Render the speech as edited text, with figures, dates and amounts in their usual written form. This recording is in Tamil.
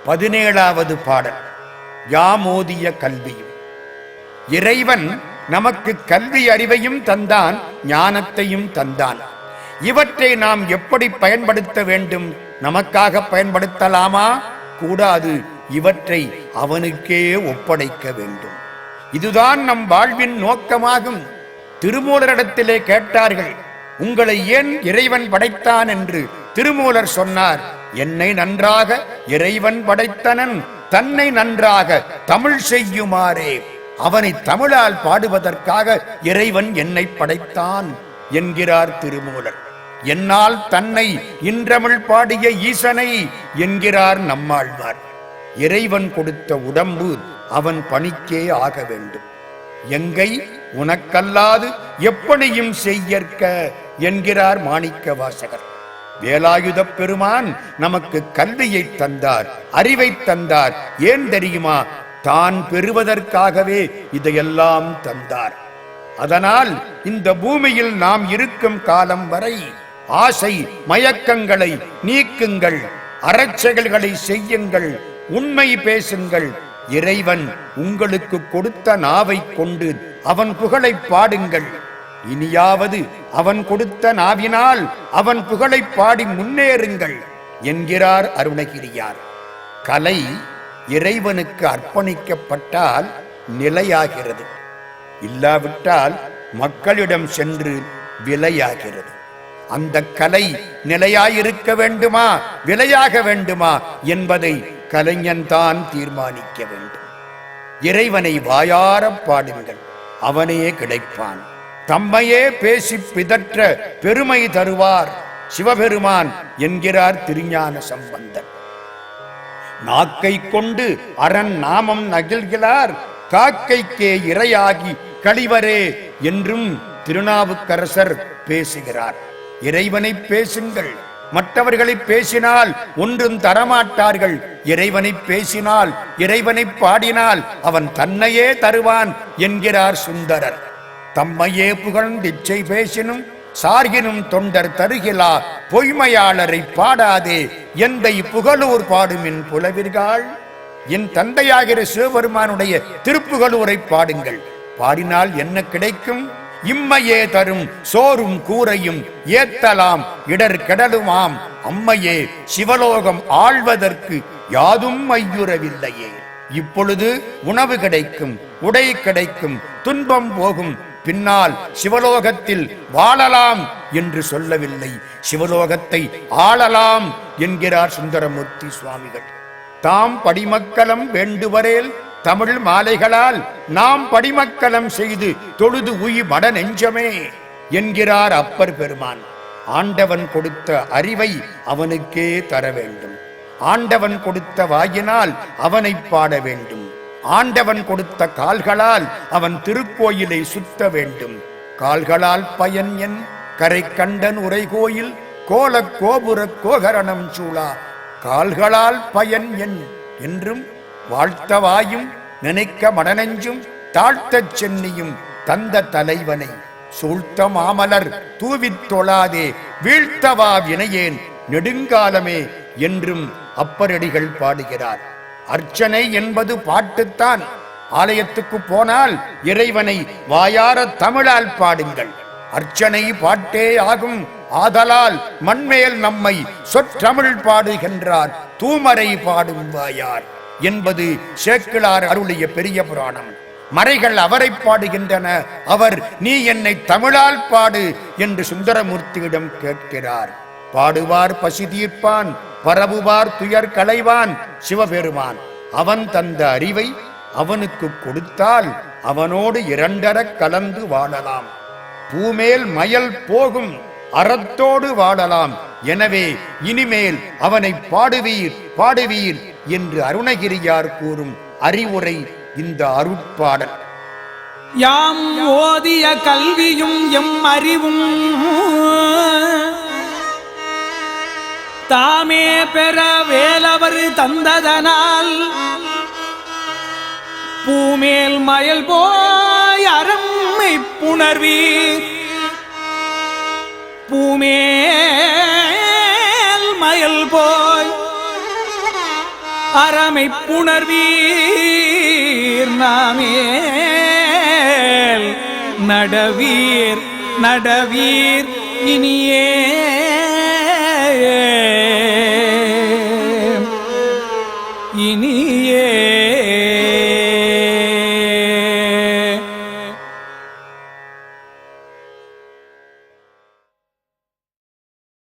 17வது பாடல். யாமோதிய கல்வியும். இறைவன் நமக்கு கல்வி அறிவையும் தந்தான், ஞானத்தையும் தந்தான். இவற்றை நாம் எப்படி பயன்படுத்த வேண்டும்? நமக்காக பயன்படுத்தலாமா? கூடாது. இவற்றை அவனுக்கே ஒப்படைக்க வேண்டும். இதுதான் நம் வாழ்வின் நோக்கமாகும். திருமூலரிடத்திலே கேட்டார்கள், உங்களை ஏன் இறைவன் படைத்தான் என்று. திருமூலர் சொன்னார், என்னை நன்றாக இறைவன் படைத்தனன், தன்னை நன்றாக தமிழ் செய்யுமாறே. அவனை தமிழால் பாடுவதற்காக இறைவன் என்னை படைத்தான் என்கிறார் திருமூலர். என்னால் தன்னை இன்றமிழ் பாடிய ஈசனை என்கிறார் நம்மாழ்வார். இறைவன் கொடுத்த உடம்பு அவன் பணிக்கே ஆக வேண்டும். எங்கை உனக்கல்லாது எப்பணியும் செய்யற்க என்கிறார் மாணிக்க வாசகர். வேலாயுதப் பெருமான் நமக்கு கல்வியை தந்தார், அறிவை தந்தார். ஏன் தெரியுமா? தான் பெறுவதற்காகவே இதையெல்லாம் தந்தார். அதனால் இந்த பூமியில் நாம் இருக்கும் காலம் வரை ஆசை மயக்கங்களை நீக்குங்கள், அறச்செயல்களை செய்யுங்கள், உண்மை பேசுங்கள். இறைவன் உங்களுக்கு கொடுத்த நாவை கொண்டு அவன் புகழை பாடுங்கள். இனியாவது அவன் கொடுத்த நாவினால் அவன் புகழை பாடி முன்னேறுங்கள் என்கிறார் அருணகிரியார். கலை இறைவனுக்கு அர்ப்பணிக்கப்பட்டால் நிலையாகிறது, இல்லாவிட்டால் மக்களிடம் சென்று விலையாகிறது. அந்த கலை நிலையாயிருக்க வேண்டுமா, விலையாக வேண்டுமா என்பதை கலைஞன்தான் தீர்மானிக்க வேண்டும். இறைவனை வாயார பாடுங்கள், அவனே கிடைப்பான். தம்மையே பேசி பிதற்ற பெருமை தருவார் சிவபெருமான் என்கிறார் திருஞான சம்பந்தர். நாக்கை கொண்டு அரண் நாமம் நகிழ்கிறார், காக்கைக்கே இரையாகி கழிவரே என்றும் திருநாவுக்கரசர் பேசுகிறார். இறைவனை பேசுங்கள். மற்றவர்களை பேசினால் ஒன்றும் தரமாட்டார்கள். இறைவனை பேசினால், இறைவனை பாடினால் அவன் தன்னையே தருவான் என்கிறார் சுந்தரர். தம்மையே புகழ்ந்திச்சை பேசினும் சார்கினும் தொண்டர் தருகிலா பொய்மையாளரை பாடாதே எந்தை புகழூர் பாடுமின் புலவிர்கள். என் தந்தையாகிற சிவபெருமானுடைய திருப்புகழூரை பாடுங்கள். பாடினால் என்ன கிடைக்கும்? இம்மையே தரும் சோறும் கூரையும் ஏத்தலாம் இடர் கெடலுமாம், அம்மையே சிவலோகம் ஆழ்வதற்கு யாதும் ஐயுறவில்லையே. இப்பொழுது உணவு கிடைக்கும், உடை கிடைக்கும், துன்பம் போகும், பின்னால் சிவலோகத்தில் வாழலாம் என்று சொல்லவில்லை, சிவலோகத்தை ஆளலாம் என்கிறார் சுந்தரமூர்த்தி சுவாமிகள். தாம் படிமக்கலம் வேண்டுவரேல் தமிழ் மாலைகளால் நாம் படிமக்கலம் செய்து தொழுது உயி மட நெஞ்சமே என்கிறார் அப்பர் பெருமான். ஆண்டவன் கொடுத்த அறிவை அவனுக்கே தர வேண்டும். ஆண்டவன் கொடுத்த வாயினால் அவனை பாட வேண்டும். ஆண்டவன் கொடுத்த கால்களால் அவன் திருக்கோயிலை சுத்த வேண்டும். கால்களால் பயன் என் கரை கண்டன் உரை கோயில் கோல கோபுர கோகரணம் சூழா. கால்களால் பயன் என் என்றும் வாழ்த்தவாயும் நினைக்க மடனெஞ்சும் தாழ்த்தச் சென்னியும் தந்த தலைவனை சூழ்த்த மாமலர் தூவித் தொழாதே வீழ்த்தவா வினையேன் நெடுங்காலமே என்றும் அப்பரடிகள் பாடுகிறார். அர்ச்சனை என்பது பாட்டுத்தான். ஆலயத்துக்கு போனால் இறைவனை வாயார தமிழால் பாடுங்கள். அர்ச்சனை பாட்டே ஆகும். ஆதலால் மண்மேல் நம்மை சொற்றமிழ் பாடுகின்றார் தூமரை பாடும் வாயார் என்பது சேக்கிழார் அருளிய பெரிய புராணம். மறைகள் அவரை பாடுகின்றன. அவர் நீ என்னை தமிழால் பாடு என்று சுந்தரமூர்த்தியிடம் கேட்கிறார். பாடுவார் பசி தீர்ப்பான், பரவுவார் துயர் களைவான் சிவபெருமான். அவன் தந்த அறிவை அவனுக்கு கொடுத்தால் அவனோடு இரண்டரக் கலந்து வாழலாம். பூமேல் மயல் போகும், அறத்தோடு வாழலாம். எனவே இனிமேல் அவனை பாடுவீர் பாடுவீர் என்று அருணகிரியார் கூறும் அறிவுரை இந்த அருட்பாடல். யாம் ஓதிய கல்வியும் எம் அறிவும் தாமே பெற வேலவர் தந்ததனால் பூமேல் மயல் போய் அறம்மை புணர்வீர். பூமேல் மயல் போய் அறமை புணர்வீர் நாமேல் நடவீர் நடவீர் இனியே